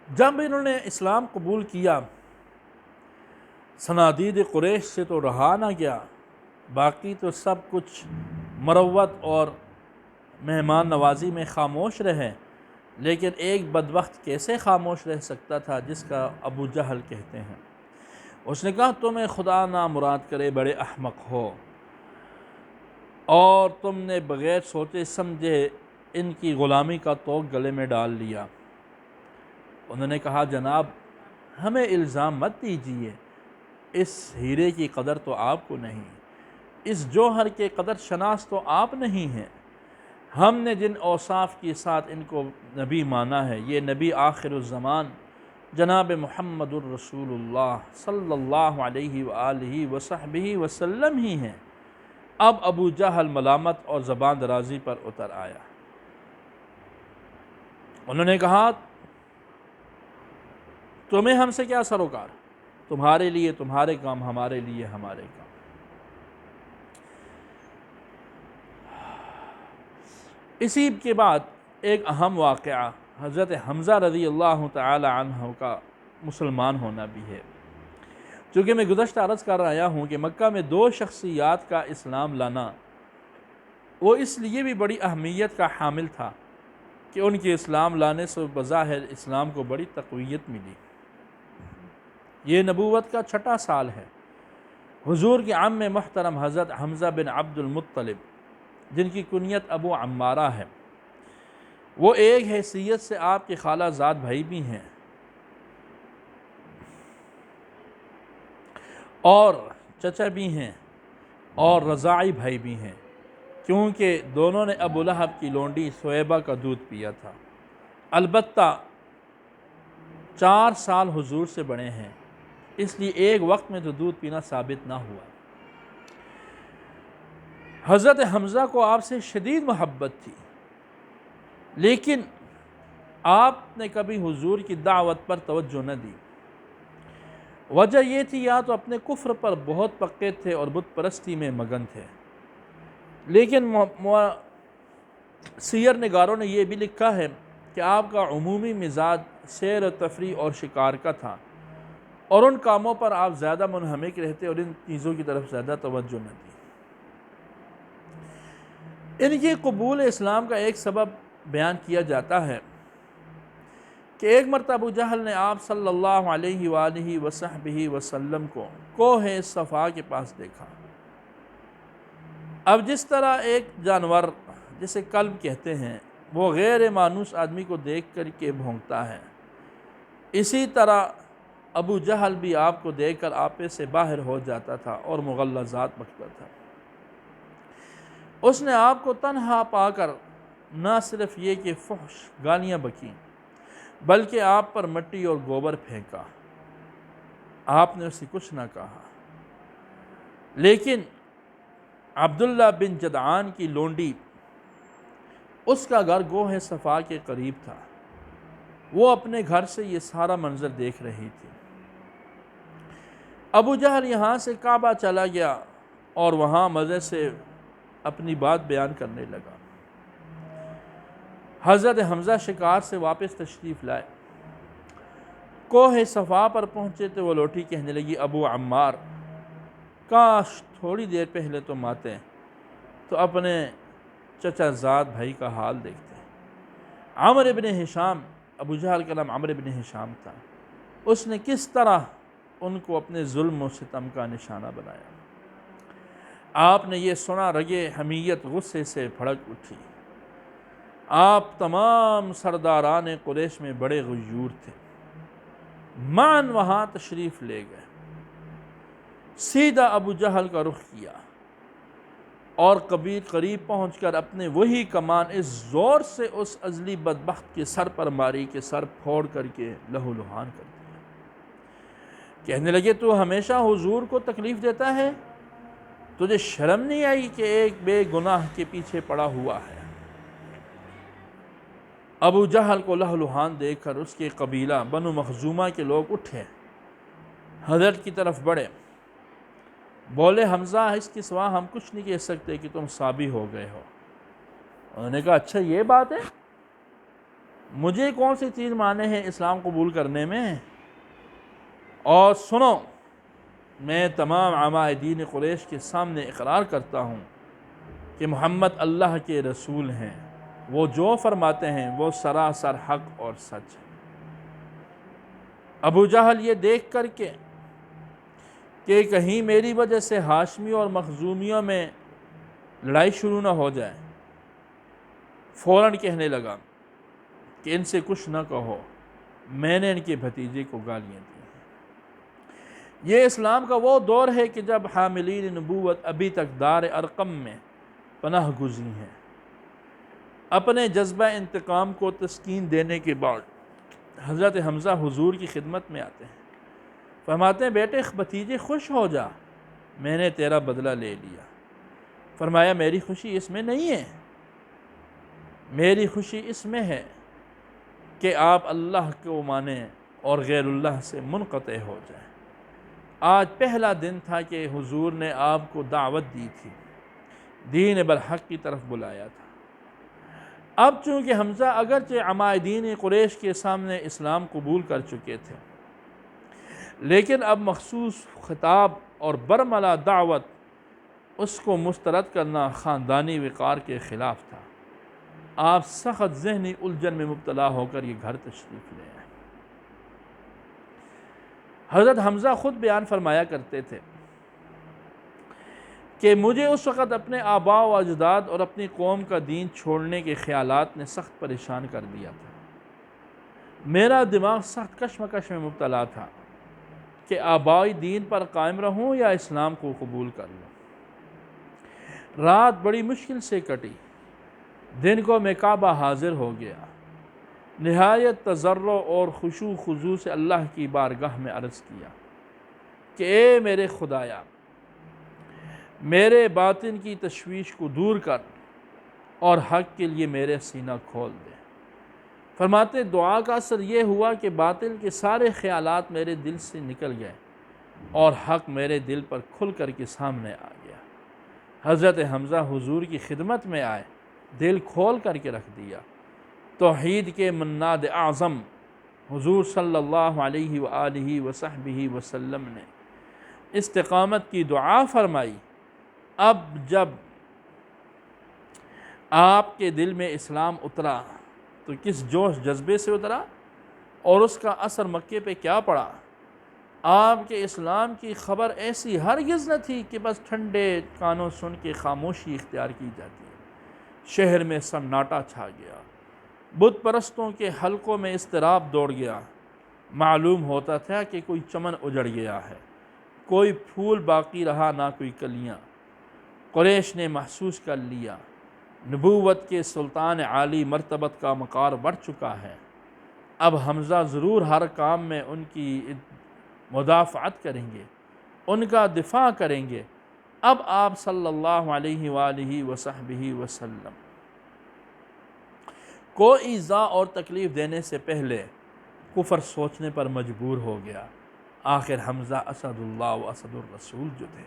جب انہوں نے اسلام قبول کیا، صنادید قریش سے تو رہا نہ گیا، باقی تو سب کچھ مروت اور مہمان نوازی میں خاموش رہے، لیکن ایک بدبخت کیسے خاموش رہ سکتا تھا جس کا ابو جہل کہتے ہیں۔ اس نے کہا تمہیں خدا نہ مراد کرے بڑے احمق ہو، اور تم نے بغیر سوچے سمجھے ان کی غلامی کا طوق گلے میں ڈال لیا۔ انہوں نے کہا جناب ہمیں الزام مت دیجیے، اس ہیرے کی قدر تو آپ کو نہیں، اس جوہر کے قدر شناس تو آپ نہیں ہیں۔ ہم نے جن اوصاف کے ساتھ ان کو نبی مانا ہے، یہ نبی آخر الزمان جناب محمد الرسول اللہ صلی اللہ علیہ وآلہ وصحبہ وسلم ہی ہیں۔ اب ابو جہل ملامت اور زبان درازی پر اتر آیا۔ انہوں نے کہا تمہیں ہم سے کیا سروکار، تمہارے لیے تمہارے کام، ہمارے لیے ہمارے کام۔ اسی کے بعد ایک اہم واقعہ حضرت حمزہ رضی اللہ تعالی عنہ کا مسلمان ہونا بھی ہے۔ چونکہ میں گزشتہ عرض کر رہا ہوں کہ مکہ میں دو شخصیات کا اسلام لانا وہ اس لیے بھی بڑی اہمیت کا حامل تھا کہ ان کے اسلام لانے سے بظاہر اسلام کو بڑی تقویت ملی۔ یہ نبوت کا 6واں سال ہے۔ حضور کے عم محترم حضرت حمزہ بن عبد المطلب جن کی کنیت ابو عمارہ ہے، وہ ایک حیثیت سے آپ کے خالہ زاد بھائی بھی ہیں اور چچا بھی ہیں اور رضاعی بھائی بھی ہیں، کیونکہ دونوں نے ابو لہب کی لونڈی سویبہ کا دودھ پیا تھا۔ البتہ 4 سال حضور سے بڑے ہیں، اس لیے ایک وقت میں تو دودھ پینا ثابت نہ ہوا۔ حضرت حمزہ کو آپ سے شدید محبت تھی، لیکن آپ نے کبھی حضور کی دعوت پر توجہ نہ دی۔ وجہ یہ تھی یا تو اپنے کفر پر بہت پکے تھے اور بت پرستی میں مگن تھے، لیکن سیر نگاروں نے یہ بھی لکھا ہے کہ آپ کا عمومی مزاج سیر و تفریح اور شکار کا تھا، اور ان کاموں پر آپ زیادہ منہمک رہتے اور ان چیزوں کی طرف زیادہ توجہ نہ دی۔ ان کی قبول اسلام کا ایک سبب بیان کیا جاتا ہے کہ ایک مرتبہ ابو جہل نے آپ صلی اللہ علیہ وآلہ وصحبہ وسلم کو کوہ صفا کے پاس دیکھا۔ اب جس طرح ایک جانور جسے کلب کہتے ہیں وہ غیر مانوس آدمی کو دیکھ کر کے بھونکتا ہے، اسی طرح ابو جہل بھی آپ کو دیکھ کر آپے سے باہر ہو جاتا تھا اور مغلظات بکتا تھا۔ اس نے آپ کو تنہا پا کر نہ صرف یہ کہ فحش گالیاں بکیں، بلکہ آپ پر مٹی اور گوبر پھینکا۔ آپ نے اسے کچھ نہ کہا، لیکن عبداللہ بن جدعان کی لونڈی، اس کا گھر کوہ صفا کے قریب تھا، وہ اپنے گھر سے یہ سارا منظر دیکھ رہی تھی۔ ابو جہل یہاں سے کعبہ چلا گیا اور وہاں مزے سے اپنی بات بیان کرنے لگا۔ حضرت حمزہ شکار سے واپس تشریف لائے، کوہ صفا پر پہنچے تو وہ لوٹی کہنے لگی ابو عمار کاش تھوڑی دیر پہلے تم آتے تو اپنے چچا زاد بھائی کا حال دیکھتے۔ عمر ابن ہشام، ابو جہل کا نام عمر ابن ہشام تھا، اس نے کس طرح ان کو اپنے ظلم و ستم کا نشانہ بنایا۔ آپ نے یہ سنا رگے حمیت غصے سے بھڑک اٹھی۔ آپ تمام سرداران قریش میں بڑے غیور تھے، معاً وہاں تشریف لے گئے، سیدھا ابو جہل کا رخ کیا اور قریب پہنچ کر اپنے وہی کمان اس زور سے اس ازلی بدبخت کے سر پر ماری کہ سر پھوڑ کر کے لہو لہان کر دیا۔ کہنے لگے تو ہمیشہ حضور کو تکلیف دیتا ہے، تجھے شرم نہیں آئی کہ ایک بے گناہ کے پیچھے پڑا ہوا ہے؟ ابو جہل کو لہو لہان دیکھ کر اس کے قبیلہ بنو مخزومہ کے لوگ اٹھے، حضرت کی طرف بڑھے، بولے حمزہ اس کے سوا ہم کچھ نہیں کہہ سکتے کہ تم صابی ہو گئے ہو۔ انہوں نے کہا اچھا یہ بات ہے؟ مجھے کون سی چیز مانے ہے اسلام قبول کرنے میں؟ اور سنو، میں تمام عمائدین قریش کے سامنے اقرار کرتا ہوں کہ محمد اللہ کے رسول ہیں، وہ جو فرماتے ہیں وہ سراسر حق اور سچ ہے۔ ابو جہل یہ دیکھ کر کے کہ کہیں میری وجہ سے ہاشمی اور مخزومیوں میں لڑائی شروع نہ ہو جائے، فوراً کہنے لگا کہ ان سے کچھ نہ کہو، میں نے ان کے بھتیجے کو گالیاں دی۔ یہ اسلام کا وہ دور ہے کہ جب حاملین نبوت ابھی تک دار ارقم میں پناہ گزین ہیں۔ اپنے جذبہ انتقام کو تسکین دینے کے بعد حضرت حمزہ حضور کی خدمت میں آتے ہیں، فرماتے ہیں بیٹے بھتیجے خوش ہو جا، میں نے تیرا بدلہ لے لیا۔ فرمایا میری خوشی اس میں نہیں ہے، میری خوشی اس میں ہے کہ آپ اللہ کو مانیں اور غیر اللہ سے منقطع ہو جائیں۔ آج پہلا دن تھا کہ حضور نے آپ کو دعوت دی تھی، دین برحق کی طرف بلایا تھا۔ اب چونکہ حمزہ اگرچہ عمائدین قریش کے سامنے اسلام قبول کر چکے تھے، لیکن اب مخصوص خطاب اور برملا دعوت اس کو مسترد کرنا خاندانی وقار کے خلاف تھا۔ آپ سخت ذہنی الجھن میں مبتلا ہو کر یہ گھر تشریف لے آئے۔ حضرت حمزہ خود بیان فرمایا کرتے تھے کہ مجھے اس وقت اپنے آباء و اجداد اور اپنی قوم کا دین چھوڑنے کے خیالات نے سخت پریشان کر دیا تھا۔ میرا دماغ سخت کشمکش میں مبتلا تھا کہ آبائی دین پر قائم رہوں یا اسلام کو قبول کر لوں۔ رات بڑی مشکل سے کٹی، دن کو میں کعبہ حاضر ہو گیا، نہایت تضرع اور خشوع خضوع سے اللہ کی بارگاہ میں عرض کیا کہ اے میرے خدایا، میرے باطن کی تشویش کو دور کر اور حق کے لیے میرے سینہ کھول دے۔ فرماتے دعا کا اثر یہ ہوا کہ باطل کے سارے خیالات میرے دل سے نکل گئے اور حق میرے دل پر کھل کر کے سامنے آ گیا۔ حضرت حمزہ حضور کی خدمت میں آئے، دل کھول کر کے رکھ دیا۔ توحید کے مناد اعظم حضور صلی اللہ علیہ وآلہ وصحبہ وسلم نے استقامت کی دعا فرمائی۔ اب جب آپ کے دل میں اسلام اترا تو کس جوش جذبے سے اترا اور اس کا اثر مکے پہ کیا پڑا۔ آپ کے اسلام کی خبر ایسی ہرگز نہ تھی کہ بس ٹھنڈے کانوں سن کے خاموشی اختیار کی جاتی ہے۔ شہر میں سناٹا چھا گیا، بت پرستوں کے حلقوں میں اضطراب دوڑ گیا۔ معلوم ہوتا تھا کہ کوئی چمن اجڑ گیا ہے، کوئی پھول باقی رہا نہ کوئی کلیاں۔ قریش نے محسوس کر لیا نبوت کے سلطان عالی مرتبت کا مقام بڑھ چکا ہے۔ اب حمزہ ضرور ہر کام میں ان کی مدافعت کریں گے، ان کا دفاع کریں گے۔ اب آپ صلی اللہ علیہ وآلہ وصحبہ وسلم کو ایذا اور تکلیف دینے سے پہلے کفر سوچنے پر مجبور ہو گیا۔ آخر حمزہ اسد اللہ و اسد الرسول جو تھے۔